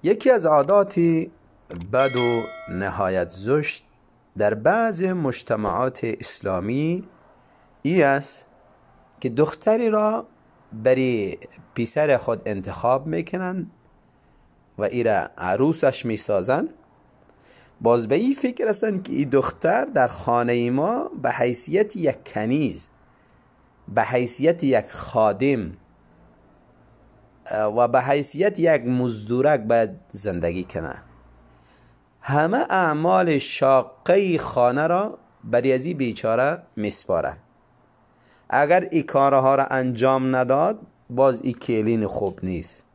یکی از عادات بد و نهایت زشت در بعض مجتمعات اسلامی ای است که دختری را برای پسر خود انتخاب میکنن و ای را عروسش میسازن. باز به این فکر هستن که این دختر در خانه ما به حیثیت یک کنیز، به حیثیت یک خادم و به حیثیت یک مزدورک باید زندگی کنه. همه اعمال شاقه خانه را برای ازی بیچاره میسپارن. اگر این کارها را انجام نداد، باز این کلین خوب نیست،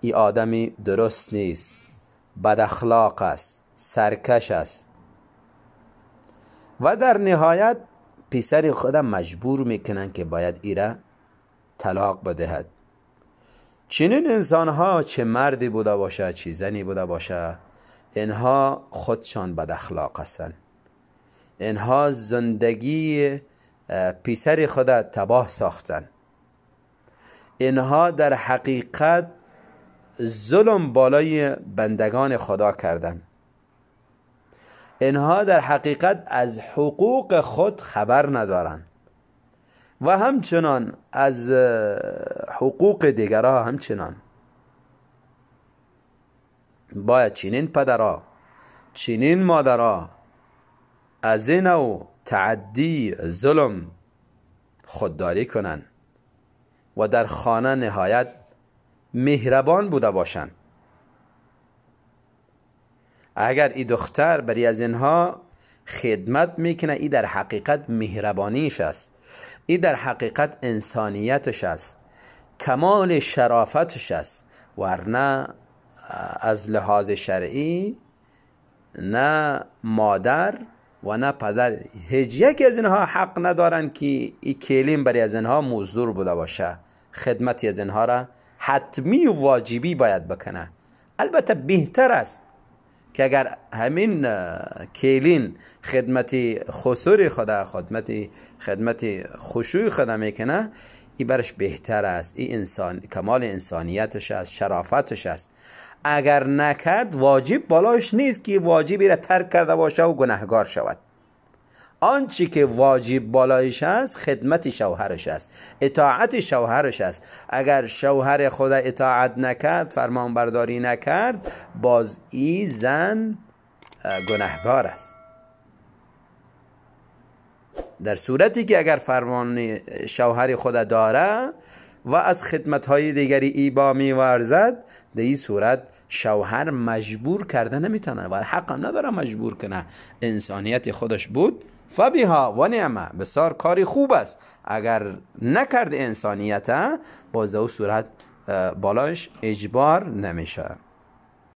این آدمی درست نیست، بد اخلاق است، سرکش است. و در نهایت پسر خودم مجبور میکنن که باید ایره طلاق بدهد. چنین انسانها، چه مردی بوده باشه چه زنی بوده باشه، اینها خودشان بد اخلاق هستند. اینها زندگی پسر خود تباه ساختن. اینها در حقیقت ظلم بالای بندگان خدا کردن. اینها در حقیقت از حقوق خود خبر ندارن و همچنان از حقوق دیگرها. همچنان باید چنین پدرها، چنین مادرها از این نوع تعدی ظلم خودداری کنن و در خانه نهایت مهربان بوده باشن. اگر این دختر برای از اینها خدمت میکنه، این در حقیقت مهربانیش است، این در حقیقت انسانیتش است، کمال شرافتش است. ورنه از لحاظ شرعی نه مادر و نه پدر هیچ یک از اینها حق ندارن که این کلیم برای از اینها مزدور بوده باشه. خدمتی از اینها را حتمی و واجبی باید بکنه. البته بهتر است که اگر همین کلین خدمتی خسور خدا، خدمتی خشوع خدا میکنه، این برش بهتر است. این انسان کمال انسانیتش است، شرافتش است. اگر نکرد، واجب بالاش نیست که واجبی را ترک کرده باشه و گناهگار شود. آنچه که واجب بالایش است خدمت شوهرش است، اطاعت شوهرش است. اگر شوهر خدا اطاعت نکرد، فرمان برداری نکرد، باز این زن گناهگار است. در صورتی که اگر فرمان شوهر خدا داره و از خدمت‌های دیگری ایبا می‌ورزد، در این صورت شوهر مجبور کرده نمیتونه و حق هم نداره مجبور کنه. انسانیت خودش بود فبیها و نعمه، بسیار کاری خوب است. اگر نکرد انسانیت، باز در صورت بالاش اجبار نمیشه.